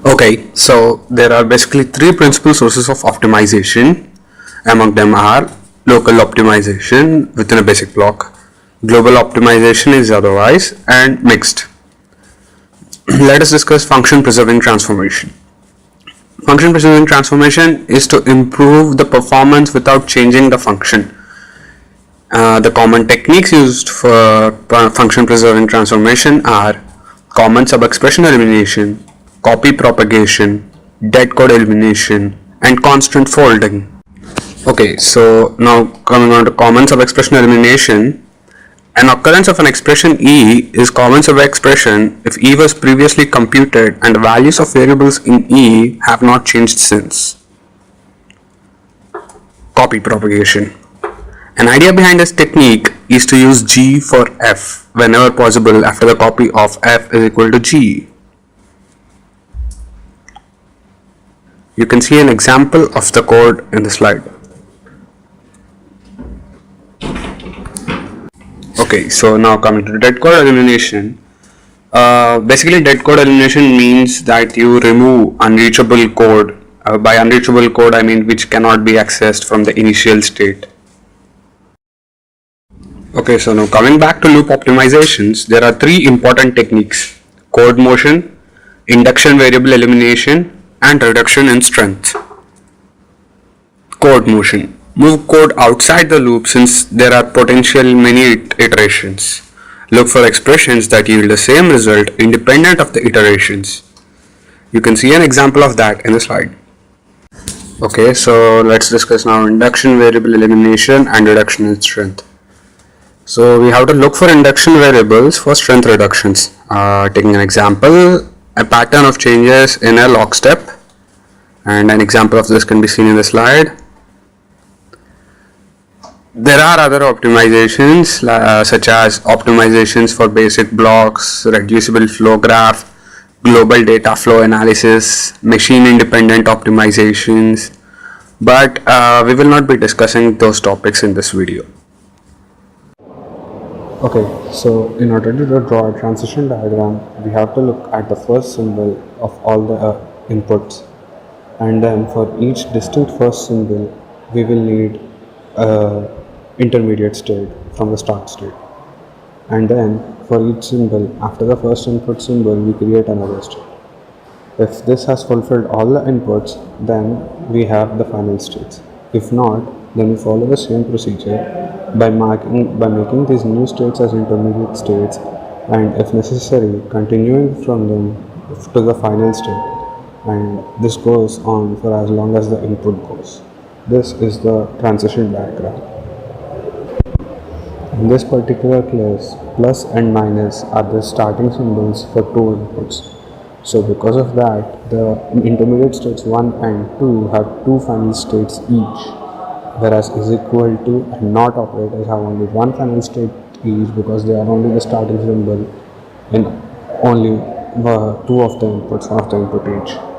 Okay, so there are basically three principal sources of optimization. Among them are local optimization within a basic block, global optimization is otherwise, and mixed. Let us discuss function preserving transformation. Function preserving transformation is to improve the performance without changing the function. The common techniques used for function preserving transformation are common subexpression elimination, copy propagation, dead code elimination, and constant folding. Okay, so now coming on to common subexpression elimination, an occurrence of an expression E is common subexpression if E was previously computed and the values of variables in E have not changed since. Copy propagation. An idea behind this technique is to use G for F whenever possible after the copy of F is equal to G. You can see an example of the code in the slide. Okay, so now coming to dead code elimination. Basically, dead code elimination means that you remove unreachable code. By unreachable code, I mean which cannot be accessed from the initial state. Okay, so now coming back to loop optimizations, there are three important techniques: code motion, induction variable elimination, and reduction in strength. Code motion. Move code outside the loop since there are potential many iterations. Look for expressions that yield the same result independent of the iterations. You can see an example of that in the slide. Okay, so let's discuss now induction variable elimination and reduction in strength. So we have to look for induction variables for strength reductions. Taking an example, a pattern of changes in a lock step, and an example of this can be seen in the slide. There are other optimizations such as optimizations for basic blocks, reducible flow graph, global data flow analysis, machine independent optimizations, but we will not be discussing those topics in this video. Okay, so in order to draw a transition diagram, we have to look at the first symbol of all the inputs, and then for each distinct first symbol, we will need intermediate state from the start state, and then for each symbol after the first input symbol we create another state. If this has fulfilled all the inputs, then we have the final states. If not, then we follow the same procedure by making these new states as intermediate states, and if necessary continuing from them to the final state, and this goes on for as long as the input goes. This is the transition diagram. In this particular case, plus and minus are the starting symbols for two inputs. So because of that, the intermediate states 1 and 2 have two final states each, whereas is equal to and not operators have only one final state each because they are only the starting symbol in only two of the inputs, one of the input each.